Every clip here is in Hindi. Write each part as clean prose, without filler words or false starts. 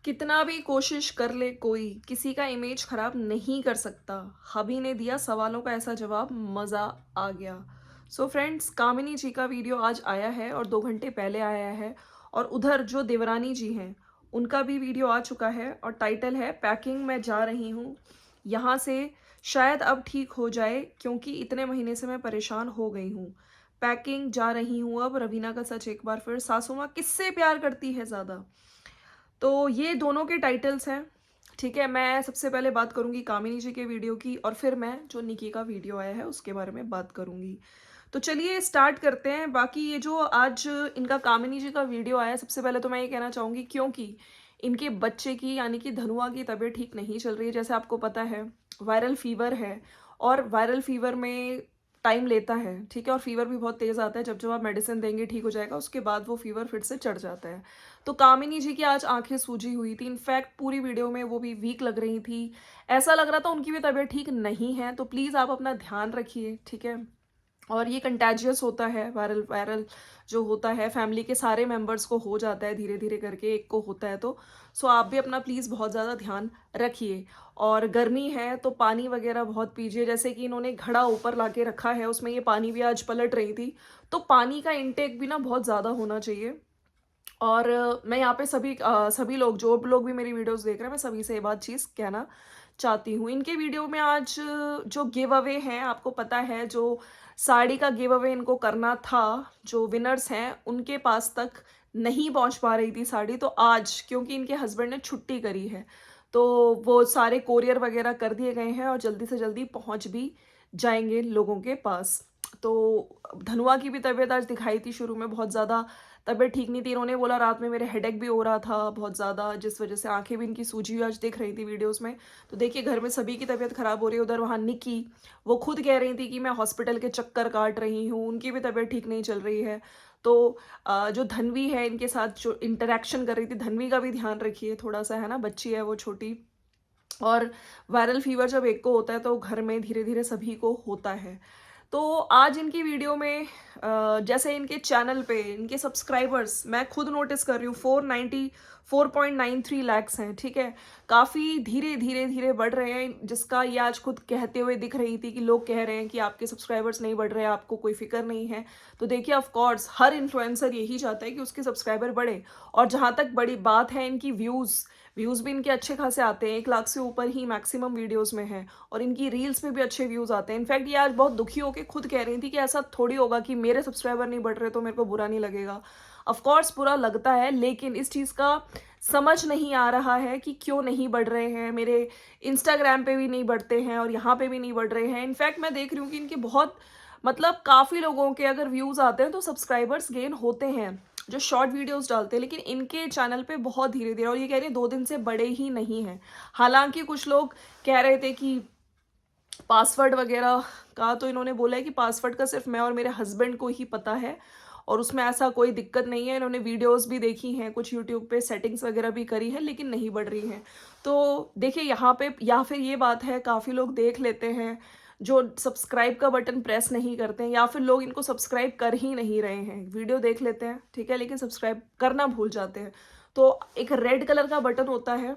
कितना भी कोशिश कर ले कोई, किसी का इमेज खराब नहीं कर सकता। हबी ने दिया सवालों का ऐसा जवाब, मज़ा आ गया। सो फ्रेंड्स, कामिनी जी का वीडियो आज आया है और 2 घंटे पहले आया है। और उधर जो देवरानी जी हैं, उनका भी वीडियो आ चुका है और टाइटल है पैकिंग मैं जा रही हूँ। यहाँ से शायद अब ठीक हो जाए क्योंकि इतने महीने से मैं परेशान हो गई हूँ। पैकिंग जा रही हूँ अब, रवीना का सच एक बार फिर, सासू माँ किससे प्यार करती है ज़्यादा। तो ये दोनों के टाइटल्स हैं। ठीक है, मैं सबसे पहले बात करूँगी कामिनी जी के वीडियो की और फिर मैं जो निकी का वीडियो आया है उसके बारे में बात करूँगी। तो चलिए स्टार्ट करते हैं। बाकी ये जो आज इनका कामिनी जी का वीडियो आया है, सबसे पहले तो मैं ये कहना चाहूँगी क्योंकि इनके बच्चे की यानी कि धनुआ की तबीयत ठीक नहीं चल रही है। जैसे आपको पता है, वायरल फीवर है और वायरल फीवर में टाइम लेता है, ठीक है, और फीवर भी बहुत तेज़ आता है। जब जब आप मेडिसिन देंगे ठीक हो जाएगा, उसके बाद वो फीवर फिर से चढ़ जाता है। तो कामिनी जी की आज आंखें सूजी हुई थी, इनफैक्ट पूरी वीडियो में वो भी वीक लग रही थी। ऐसा लग रहा था उनकी भी तबीयत ठीक नहीं है। तो प्लीज़ आप अपना ध्यान रखिए, ठीक है। और ये कंटेजियस होता है, वायरल वायरल जो होता है फैमिली के सारे मेंबर्स को हो जाता है, धीरे धीरे करके एक को होता है। तो सो आप भी अपना प्लीज़ बहुत ज़्यादा ध्यान रखिए। और गर्मी है तो पानी वगैरह बहुत पीजिए। जैसे कि इन्होंने घड़ा ऊपर ला के रखा है, उसमें ये पानी भी आज पलट रही थी। तो पानी का इंटेक भी ना बहुत ज़्यादा होना चाहिए। और मैं यहाँ पे सभी लोग, जो लोग भी मेरी वीडियोस देख रहे हैं, मैं सभी से ये बात चीज़ कहना चाहती हूँ। इनके वीडियो में आज जो गिव अवे हैं, आपको पता है जो साड़ी का गिव अवे इनको करना था, जो विनर्स हैं उनके पास तक नहीं पहुँच पा रही थी साड़ी। तो आज क्योंकि इनके हस्बैंड ने छुट्टी करी है, तो वो सारे कोरियर वगैरह कर दिए गए हैं और जल्दी से जल्दी पहुँच भी जाएंगे लोगों के पास। तो धनुआ की भी तबीयत आज दिखाई थी, शुरू में बहुत ज़्यादा तबीयत ठीक नहीं थी। इन्होंने बोला रात में मेरे हेडेक भी हो रहा था बहुत ज़्यादा, जिस वजह से आंखें भी इनकी सूजी हुई आज दिख रही थी वीडियोस में। तो देखिए, घर में सभी की तबीयत खराब हो रही है। उधर वहाँ निकी, वो खुद कह रही थी कि मैं हॉस्पिटल के चक्कर काट रही हूँ, उनकी भी तबीयत ठीक नहीं चल रही है। तो जो धनवी है इनके साथ जो इंटरेक्शन कर रही थी, धनवी का भी ध्यान रखिए थोड़ा सा, है ना, बच्ची है वो छोटी। और वायरल फीवर जब एक को होता है तो घर में धीरे धीरे सभी को होता है। तो आज इनकी वीडियो में जैसे इनके चैनल पे इनके सब्सक्राइबर्स मैं खुद नोटिस कर रही हूँ, 493 लैक्स हैं, ठीक है। काफ़ी धीरे धीरे धीरे बढ़ रहे हैं, जिसका ये आज खुद कहते हुए दिख रही थी कि लोग कह रहे हैं कि आपके सब्सक्राइबर्स नहीं बढ़ रहे हैं, आपको कोई फिक्र नहीं है। तो देखिए, ऑफ कोर्स हर इन्फ्लुएंसर यही चाहता है कि उसके सब्सक्राइबर बढ़े। और जहाँ तक बड़ी बात है इनकी व्यूज़ भी इनके अच्छे खासे आते हैं, 1 लाख से ऊपर ही मैक्सिमम वीडियोस में है। और इनकी रील्स में भी अच्छे व्यूज़ आते हैं। इनफैक्ट ये आज बहुत दुखी होकर खुद कह रही थी कि ऐसा थोड़ी होगा कि मेरे सब्सक्राइबर नहीं बढ़ रहे तो मेरे को बुरा नहीं लगेगा। ऑफ कोर्स बुरा लगता है, लेकिन इस चीज़ का समझ नहीं आ रहा है कि क्यों नहीं बढ़ रहे हैं। मेरे इंस्टाग्राम पे भी नहीं बढ़ते हैं और यहाँ पे भी नहीं बढ़ रहे हैं। इनफैक्ट मैं देख रही हूँ कि इनके बहुत, मतलब काफ़ी लोगों के अगर व्यूज़ आते हैं तो सब्सक्राइबर्स गेन होते हैं जो शॉर्ट वीडियोस डालते हैं, लेकिन इनके चैनल पे बहुत धीरे धीरे, और ये कह रही है 2 दिन से बड़े ही नहीं हैं। हालांकि कुछ लोग कह रहे थे कि पासवर्ड वगैरह का, तो इन्होंने बोला है कि पासवर्ड का सिर्फ मैं और मेरे हस्बैंड को ही पता है और उसमें ऐसा कोई दिक्कत नहीं है। इन्होंने वीडियोस भी देखी हैं, कुछ यूट्यूब पे सेटिंग्स वगैरह भी करी है, लेकिन नहीं बढ़ रही हैं। तो देखिए, यहाँ पे या फिर ये बात है, काफ़ी लोग देख लेते हैं जो सब्सक्राइब का बटन प्रेस नहीं करते हैं, या फिर लोग इनको सब्सक्राइब कर ही नहीं रहे हैं, वीडियो देख लेते हैं, ठीक है, लेकिन सब्सक्राइब करना भूल जाते हैं। तो एक रेड कलर का बटन होता है,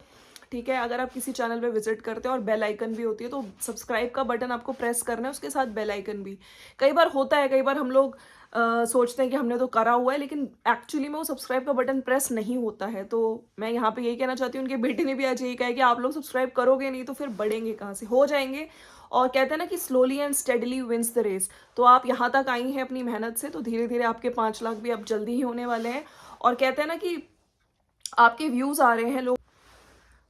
ठीक है, अगर आप किसी चैनल पे विजिट करते हैं, और बेल आइकन भी होती है, तो सब्सक्राइब का बटन आपको प्रेस करना है, उसके साथ बेल आइकन भी। कई बार होता है, कई बार हम लोग सोचते हैं कि हमने तो करा हुआ है, लेकिन एक्चुअली में वो सब्सक्राइब का बटन प्रेस नहीं होता है। तो मैं यहाँ पे यही कहना चाहती हूँ, उनके बेटे ने भी आज यही कहा है कि आप लोग सब्सक्राइब करोगे नहीं तो फिर बढ़ेंगे कहाँ से, हो जाएंगे। और कहते हैं ना कि slowly and steadily wins the race. तो आप यहाँ तक आई हैं अपनी मेहनत से, तो धीरे धीरे आपके 5 लाख भी अब जल्दी ही होने वाले हैं। और कहते हैं ना कि आपके व्यूज़ आ रहे हैं लोग,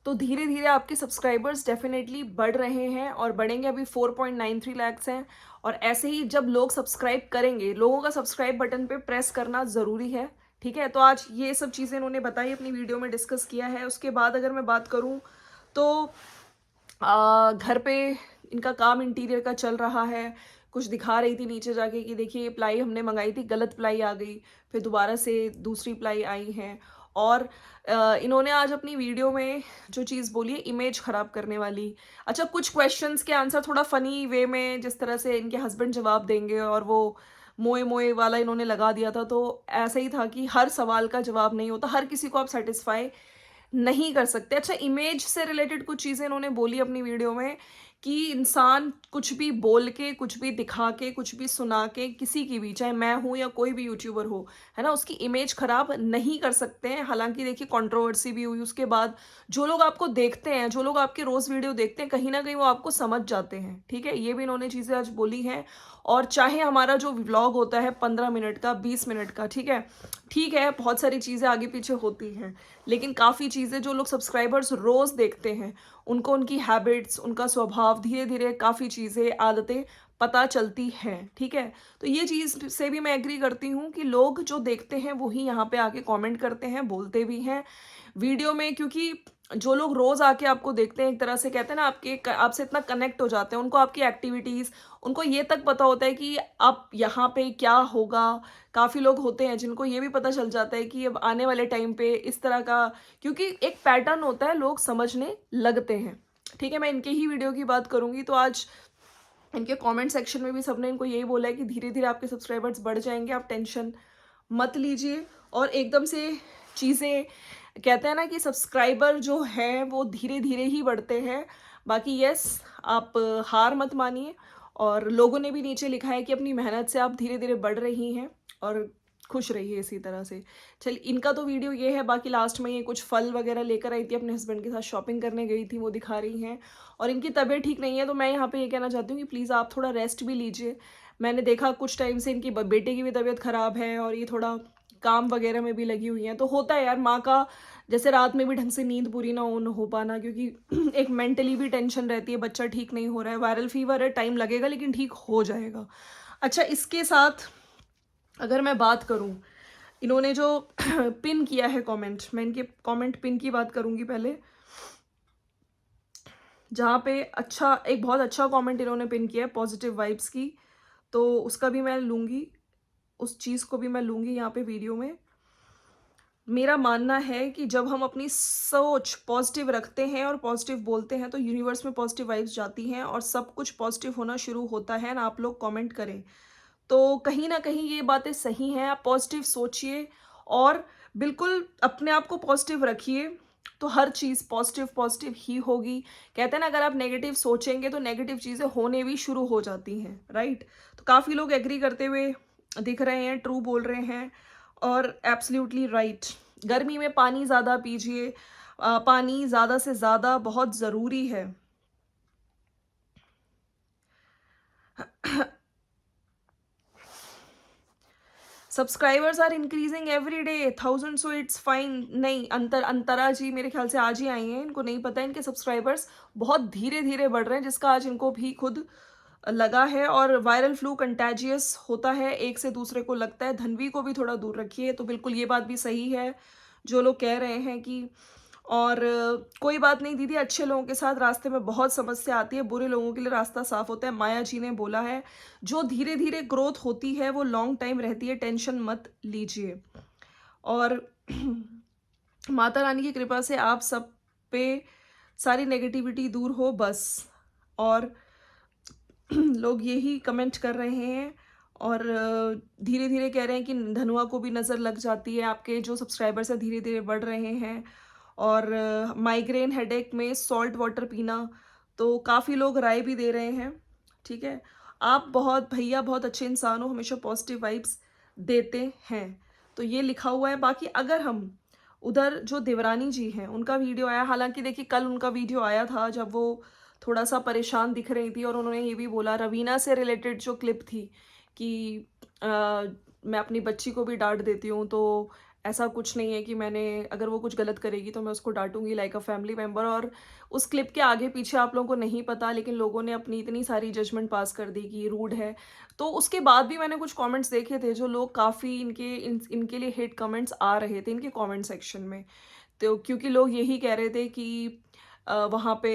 तो धीरे धीरे आपके सब्सक्राइबर्स डेफिनेटली बढ़ रहे हैं और बढ़ेंगे। अभी 4.93 लैक्स हैं। और ऐसे ही जब लोग सब्सक्राइब करेंगे, लोगों का सब्सक्राइब बटन पे प्रेस करना ज़रूरी है, ठीक है। तो आज ये सब चीज़ें इन्होंने बताई, अपनी वीडियो में डिस्कस किया है। उसके बाद अगर मैं बात करूँ तो घर पे इनका काम इंटीरियर का चल रहा है। कुछ दिखा रही थी नीचे जाके कि देखिए ये प्लाई हमने मंगाई थी, गलत प्लाई आ गई, फिर दोबारा से दूसरी प्लाई आई है। और इन्होंने आज अपनी वीडियो में जो चीज़ बोली है, इमेज ख़राब करने वाली। अच्छा, कुछ क्वेश्चंस के आंसर थोड़ा फ़नी वे में, जिस तरह से इनके हस्बैंड जवाब देंगे, और वो मोए मोए वाला इन्होंने लगा दिया था। तो ऐसा ही था कि हर सवाल का जवाब नहीं होता, हर किसी को आप सेटिस्फाई नहीं कर सकते। अच्छा, इमेज से रिलेटेड कुछ चीज़ें इन्होंने बोली अपनी वीडियो में कि इंसान कुछ भी बोल के, कुछ भी दिखा के, कुछ भी सुना के, किसी की भी, चाहे मैं हूँ या कोई भी यूट्यूबर हो, है ना, उसकी इमेज खराब नहीं कर सकते हैं। हालाँकि देखिए कंट्रोवर्सी भी हुई उसके बाद। जो लोग आपको देखते हैं, जो लोग आपके रोज़ वीडियो देखते हैं, कहीं न कहीं वो आपको समझ जाते हैं, ठीक है? ये भी इन्होंने चीज़ें आज बोली हैं। और चाहे हमारा जो व्लॉग होता है 15 मिनट का, 20 मिनट का, ठीक है? ठीक है, बहुत सारी चीज़ें आगे-पीछे होती हैं, लेकिन काफ़ी चीज़ें जो लोग सब्सक्राइबर्स रोज़ देखते हैं, उनको उनकी हैबिट्स, उनका स्वभाव, धीरे-धीरे काफ़ी चीज़ें, आदतें पता चलती हैं, ठीक है? तो ये चीज़ से भी मैं एग्री करती हूँ कि लोग जो देखते हैं, वही यहाँ पे आके कमेंट करते हैं, बोलते भी हैं वीडियो में, क्योंकि जो लोग रोज़ आके आपको देखते हैं, एक तरह से कहते हैं ना, आपसे इतना कनेक्ट हो जाते हैं, उनको आपकी एक्टिविटीज़, उनको ये तक पता होता है कि अब यहाँ पे क्या होगा। काफ़ी लोग होते हैं जिनको ये भी पता चल जाता है कि अब आने वाले टाइम पे इस तरह का, क्योंकि एक पैटर्न होता है, लोग समझने लगते हैं, ठीक है? मैं इनके ही वीडियो की बात करूँगी तो आज इनके कमेंट सेक्शन में भी सबने इनको यही बोला है कि धीरे-धीरे आपके सब्सक्राइबर्स बढ़ जाएँगे, आप टेंशन मत लीजिए। और एकदम से चीज़ें, कहते हैं ना कि सब्सक्राइबर जो है वो धीरे-धीरे ही बढ़ते हैं। बाकी यस, आप हार मत मानिए। और लोगों ने भी नीचे लिखा है कि अपनी मेहनत से आप धीरे-धीरे बढ़ रही हैं और खुश रहिए इसी तरह से। चलिए, इनका तो वीडियो ये है, बाकी लास्ट में ये कुछ फल वगैरह लेकर आई थी, अपने हस्बैंड के साथ शॉपिंग करने गई थी, वो दिखा रही हैं। और इनकी तबीयत ठीक नहीं है, तो मैं यहाँ पे ये कहना चाहती हूँ कि प्लीज़ आप थोड़ा रेस्ट भी लीजिए। मैंने देखा कुछ टाइम से इनकी बेटे की भी तबीयत ख़राब है और ये थोड़ा काम वगैरह में भी लगी हुई हैं। तो होता है यार, माँ का जैसे रात में भी ढंग से नींद पूरी ना हो पाना, क्योंकि एक मेंटली भी टेंशन रहती है, बच्चा ठीक नहीं हो रहा है, वायरल फीवर है, टाइम लगेगा लेकिन ठीक हो जाएगा। अच्छा, इसके साथ अगर मैं बात करूँ, इन्होंने जो पिन किया है कमेंट, मैं इनके कमेंट पिन की बात करूँगी पहले, जहाँ पे अच्छा, एक बहुत अच्छा कमेंट इन्होंने पिन किया है पॉजिटिव वाइब्स की, तो उसका भी मैं लूँगी, उस चीज़ को भी मैं लूँगी यहाँ पे वीडियो में। मेरा मानना है कि जब हम अपनी सोच पॉजिटिव रखते हैं और पॉजिटिव बोलते हैं, तो यूनिवर्स में पॉजिटिव वाइब्स जाती हैं और सब कुछ पॉजिटिव होना शुरू होता है ना। आप लोग कमेंट करें तो कहीं न कहीं ये बातें सही हैं। आप पॉजिटिव सोचिए और बिल्कुल अपने आप को पॉजिटिव रखिए, तो हर चीज़ पॉजिटिव पॉजिटिव ही होगी। कहते हैं ना, अगर आप नेगेटिव सोचेंगे तो नेगेटिव चीज़ें होने भी शुरू हो जाती हैं, राइट? तो काफ़ी लोग एग्री करते हुए दिख रहे हैं, ट्रू बोल रहे हैं और एब्सोल्यूटली राइट। गर्मी में पानी ज़्यादा पीजिए, पानी ज़्यादा से ज़्यादा बहुत ज़रूरी है। Subscribers are increasing every day 1000, so it's fine. नहीं, अंतरा जी मेरे ख्याल से आज ही आई हैं, इनको नहीं पता, इनके सब्सक्राइबर्स बहुत धीरे धीरे बढ़ रहे हैं, जिसका आज इनको भी खुद लगा है। और वायरल फ्लू कंटेजियस होता है, एक से दूसरे को लगता है। धनवी को भी थोड़ा दूर रखिए, तो बिल्कुल ये बात भी सही है जो लोग कह रहे हैं कि, और कोई बात नहीं दीदी, अच्छे लोगों के साथ रास्ते में बहुत समस्या आती है, बुरे लोगों के लिए रास्ता साफ होता है। माया जी ने बोला है, जो धीरे धीरे ग्रोथ होती है वो लॉन्ग टाइम रहती है, टेंशन मत लीजिए। और माता रानी की कृपा से आप सब पे सारी नेगेटिविटी दूर हो बस। और लोग यही कमेंट कर रहे हैं और धीरे धीरे कह रहे हैं कि धनुआ को भी नज़र लग जाती है, आपके जो सब्सक्राइबर्स हैं धीरे धीरे बढ़ रहे हैं। और माइग्रेन हेडेक में सॉल्ट वाटर पीना, तो काफ़ी लोग राय भी दे रहे हैं, ठीक है? आप बहुत भैया बहुत अच्छे इंसान हो, हमेशा पॉजिटिव वाइब्स देते हैं, तो ये लिखा हुआ है। बाकी अगर हम उधर जो देवरानी जी हैं उनका वीडियो आया, हालांकि देखिए कल उनका वीडियो आया था जब वो थोड़ा सा परेशान दिख रही थी और उन्होंने ये भी बोला, रवीना से रिलेटेड जो क्लिप थी कि मैं अपनी बच्ची को भी डांट देती हूँ, तो ऐसा कुछ नहीं है कि मैंने, अगर वो कुछ गलत करेगी तो मैं उसको डांटूंगी लाइक अ फैमिली मेम्बर। और उस क्लिप के आगे पीछे आप लोगों को नहीं पता, लेकिन लोगों ने अपनी इतनी सारी जजमेंट पास कर दी कि रूड है। तो उसके बाद भी मैंने कुछ कमेंट्स देखे थे जो लोग काफ़ी इनके लिए हेट कमेंट्स आ रहे थे इनके कमेंट सेक्शन में। तो क्योंकि लोग यही कह रहे थे कि वहाँ पे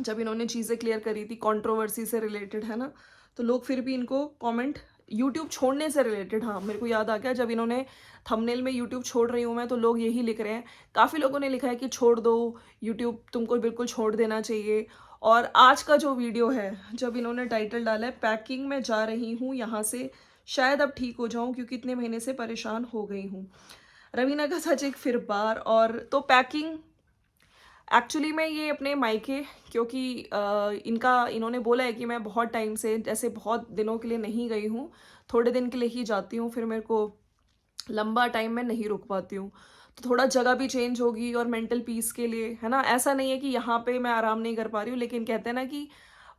जब इन्होंने चीज़ें क्लियर करी थी कंट्रोवर्सी से रिलेटेड, है ना, तो लोग फिर भी इनको कमेंट, यूट्यूब छोड़ने से रिलेटेड, हाँ मेरे को याद आ गया, जब इन्होंने थंबनेल में यूट्यूब छोड़ रही हूँ मैं, तो लोग यही लिख रहे हैं, काफ़ी लोगों ने लिखा है कि छोड़ दो यूट्यूब, तुमको बिल्कुल छोड़ देना चाहिए। और आज का जो वीडियो है, जब इन्होंने टाइटल डाला है, पैकिंग में जा रही हूँ यहाँ से, शायद अब ठीक हो जाऊँ क्योंकि इतने महीने से परेशान हो गई हूँ। रवीना का सच एक फिर बार। और तो पैकिंग एक्चुअली मैं ये अपने मायके, क्योंकि इन्होंने बोला है कि मैं बहुत टाइम से, जैसे बहुत दिनों के लिए नहीं गई हूँ, थोड़े दिन के लिए ही जाती हूँ, फिर मेरे को लंबा टाइम मैं नहीं रुक पाती हूँ। तो थोड़ा जगह भी चेंज होगी और मेंटल पीस के लिए, है ना? ऐसा नहीं है कि यहाँ पे मैं आराम नहीं कर पा रही हूँ, लेकिन कहते हैं ना कि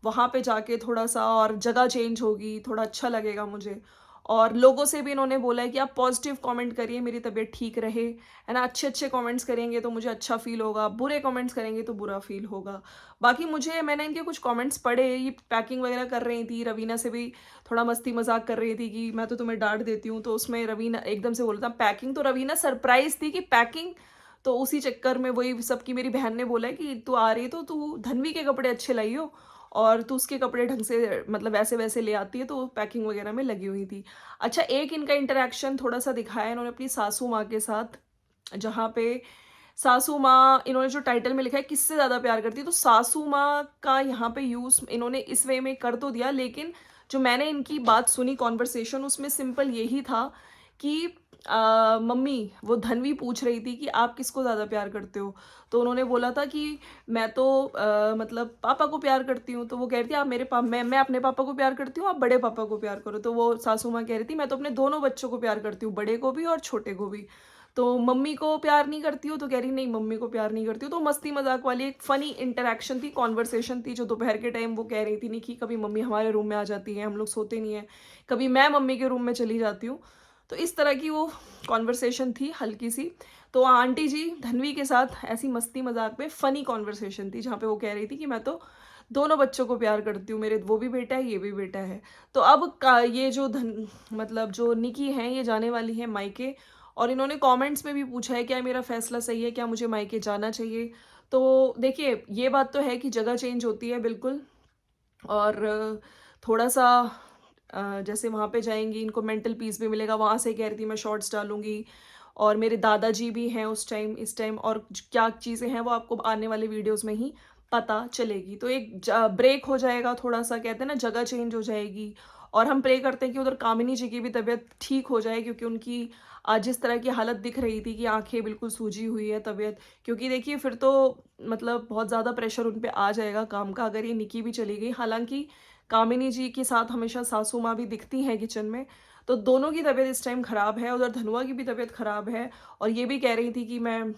वहाँ पे जाके थोड़ा-सा और जगह चेंज होगी, थोड़ा अच्छा लगेगा मुझे। और लोगों से भी इन्होंने बोला है कि आप पॉजिटिव कमेंट करिए, मेरी तबीयत ठीक रहे, है ना? अच्छे-अच्छे कमेंट्स करेंगे तो मुझे अच्छा फ़ील होगा, बुरे कमेंट्स करेंगे तो बुरा फ़ील होगा। बाकी मैंने इनके कुछ कमेंट्स पढ़े, ये पैकिंग वगैरह कर रही थी, रवीना से भी थोड़ा मस्ती-मज़ाक कर रही थी कि मैं तो तुम्हें डाँट देती हूँ, तो उसमें रवीना एकदम से बोला था पैकिंग, तो रवीना सरप्राइज़ थी कि पैकिंग, तो उसी चक्कर में वही सब की मेरी बहन ने बोला है कि तू आ रही है तो तू धन्वी के कपड़े अच्छे लाइयो, और तू उसके कपड़े ढंग से मतलब वैसे-वैसे ले आती है, तो पैकिंग वगैरह में लगी हुई थी। अच्छा, एक इनका इंटरैक्शन थोड़ा-सा दिखाया इन्होंने अपनी सासू माँ के साथ, जहाँ पे सासू माँ, इन्होंने जो टाइटल में लिखा है किससे ज़्यादा प्यार करती है, तो सासू माँ का यहाँ पे यूज़ इन्होंने इस वे में कर तो दिया, लेकिन जो मैंने इनकी बात सुनी कॉन्वर्सेशन, उसमें सिंपल यही था कि मम्मी, वो धन्वी पूछ रही थी कि आप किसको ज़्यादा प्यार करते हो? तो उन्होंने बोला था कि मैं तो मतलब पापा को प्यार करती हूँ। तो वो कह रही थी आप मेरे पा मैं अपने पापा को प्यार करती हूँ, आप बड़े पापा को प्यार करो। तो वो सासू माँ कह रही थी मैं तो अपने दोनों बच्चों को प्यार करती हूँ, बड़े को भी और छोटे को भी। तो मम्मी को प्यार नहीं करती हो? तो कह रही नहीं, मम्मी को प्यार नहीं करती हूँ। तो मस्ती मज़ाक वाली एक फ़नी इंटरैक्शन थी, कन्वर्सेशन थी, जो दोपहर के टाइम वो कह रही थी नहीं कि कभी मम्मी हमारे रूम में आ जाती हैं, हम लोग सोते नहीं हैं, कभी मैं मम्मी के रूम में चली जाती हूँ। तो इस तरह की वो कन्वर्सेशन थी हल्की-सी। तो आंटी जी धन्वी के साथ ऐसी मस्ती मज़ाक में फ़नी कन्वर्सेशन थी, जहाँ पे वो कह रही थी कि मैं तो दोनों बच्चों को प्यार करती हूँ, मेरे वो भी बेटा है, ये भी बेटा है। तो अब का ये जो मतलब जो निकी हैं, ये जाने वाली हैं मायके, और इन्होंने कमेंट्स में भी पूछा है क्या मेरा फ़ैसला सही है, क्या मुझे मायके जाना चाहिए? तो देखिए, ये बात तो है कि जगह चेंज होती है बिल्कुल, और थोड़ा-सा जैसे वहाँ पे जाएँगी, इनको मेंटल पीस भी मिलेगा, वहाँ से कह रही थी मैं शॉर्ट्स डालूँगी, और मेरे दादाजी भी हैं उस टाइम, इस टाइम, और क्या चीज़ें हैं वो आपको आने वाले वीडियोज़ में ही पता चलेगी। तो एक ब्रेक हो जाएगा थोड़ा-सा, कहते हैं ना जगह चेंज हो जाएगी, और हम प्रे करते हैं कि उधर कामिनी जी की भी तबीयत ठीक हो जाए, क्योंकि उनकी आज जिस तरह की हालत दिख रही थी कि आँखें बिल्कुल सूजी हुई है तबीयत, क्योंकि देखिए फिर तो मतलब बहुत ज़्यादा प्रेशर उन पे आ जाएगा काम का, अगर ये निकी भी चली गई। हालाँकि कामिनी जी के साथ हमेशा सासू माँ भी दिखती हैं किचन में, तो दोनों की तबीयत इस टाइम ख़राब है, उधर धनुआ की भी तबीयत ख़राब है, और ये भी कह रही थी कि मैं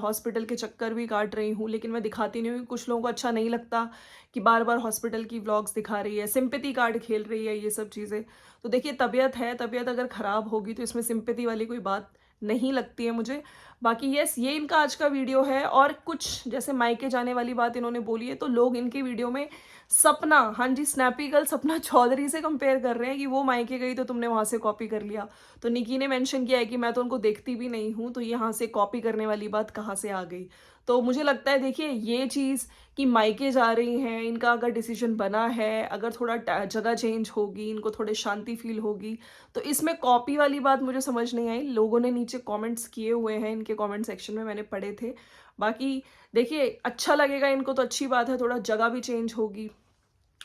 हॉस्पिटल के चक्कर भी काट रही हूँ, लेकिन मैं दिखाती नहीं हूँ। कुछ लोगों को अच्छा नहीं लगता कि बार-बार हॉस्पिटल की व्लॉग्स दिखा रही है, सिम्पैथी कार्ड खेल रही है, ये सब चीज़ें। तो देखिए तबीयत है, तबीयत अगर ख़राब होगी तो इसमें सिम्पैथी वाली कोई बात नहीं लगती है मुझे। बाकी येस, ये इनका आज का वीडियो है, और कुछ जैसे मायके जाने वाली बात इन्होंने बोली है, तो लोग इनके वीडियो में सपना, हाँ जी, स्नैपी गर्ल सपना चौधरी से कंपेयर कर रहे हैं कि वो मायके गई तो तुमने वहाँ से कॉपी कर लिया। तो निकी ने मेंशन किया है कि मैं तो उनको देखती भी नहीं हूँ, तो यहाँ से कॉपी करने वाली बात कहाँ से आ गई? तो मुझे लगता है देखिए ये चीज़ कि मायके जा रही हैं, इनका अगर डिसीजन बना है, अगर थोड़ा जगह चेंज होगी, इनको थोड़ी शांति फील होगी, तो इसमें कॉपी वाली बात मुझे समझ नहीं आई। लोगों ने नीचे कमेंट्स किए हुए हैं, इनके कमेंट सेक्शन में मैंने पढ़े थे। बाकी देखिए अच्छा लगेगा इनको तो अच्छी बात है, थोड़ा जगह भी चेंज होगी,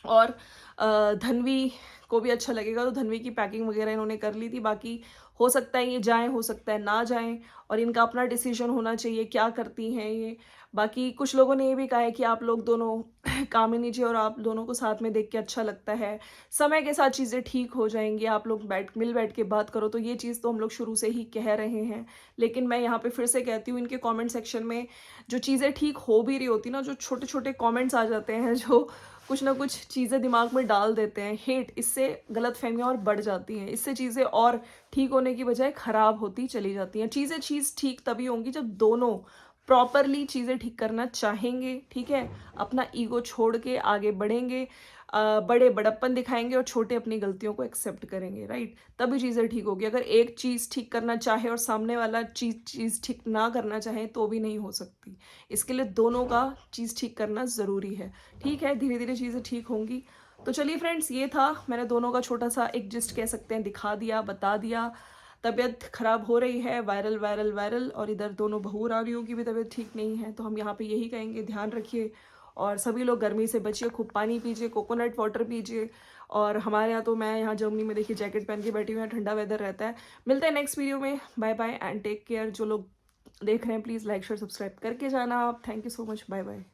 और धन्वी को भी अच्छा लगेगा, तो धन्वी की पैकिंग वगैरह इन्होंने कर ली थी। बाकी हो सकता है ये जाएँ, हो सकता है ना जाएँ, और इनका अपना डिसीजन होना चाहिए, क्या करती हैं ये। बाकी कुछ लोगों ने ये भी कहा है कि आप लोग दोनों कामिनी जी और आप दोनों को साथ में देख के अच्छा लगता है। समय के साथ चीज़ें ठीक हो जाएँगी, आप लोग मिल बैठ के बात करो, तो ये चीज़ तो हम लोग शुरू से ही कह रहे हैं। लेकिन मैं यहाँ पे फिर से कहती हूँ, इनके कमेंट सेक्शन में जो चीज़ें ठीक हो भी रही होती ना, जो छोटे-छोटे कमेंट्स आ जाते हैं, जो कुछ ना कुछ चीज़ें दिमाग में डाल देते हैं, हेट, इससे गलतफ़हमियाँ और बढ़ जाती हैं। इससे चीज़ें और ठीक होने की बजाय ख़राब होती चली जाती हैं। चीज़ ठीक तभी होंगी जब दोनों प्रॉपरली चीज़ें ठीक करना चाहेंगे, ठीक है? अपना ईगो छोड़ के आगे बढ़ेंगे, बड़े बड़प्पन दिखाएँगे, और छोटे अपनी गलतियों को एक्सेप्ट करेंगे, राइट? तभी चीज़ें ठीक होगी। अगर एक चीज़ ठीक करना चाहे और सामने वाला चीज़ ठीक ना करना चाहे, तो भी नहीं हो सकती। इसके लिए दोनों का चीज़ ठीक करना ज़रूरी है। ठीक है, धीरे-धीरे चीज़ें ठीक होंगी। तो चलिए फ्रेंड्स, ये था, मैंने दोनों का छोटा-सा एक जिस्ट कह सकते हैं दिखा दिया, बता दिया। तबीयत ख़राब हो रही है, वायरल, और इधर दोनों बहू-रानियों की भी तबीयत ठीक नहीं है, तो हम यहाँ पे यही कहेंगे ध्यान रखिए, और सभी लोग गर्मी से बचिए, खूब पानी पीजिए, कोकोनट वाटर पीजिए, और हमारे यहाँ तो मैं यहाँ जर्मनी में देखिए जैकेट पहन के बैठी हुई हूँ, ठंडा वेदर रहता है। मिलते हैं नेक्स्ट वीडियो में। Bye bye and take care. जो लोग देख रहे हैं प्लीज़ लाइक शेयर सब्सक्राइब करके जाना आप। Thank you so much. Bye bye.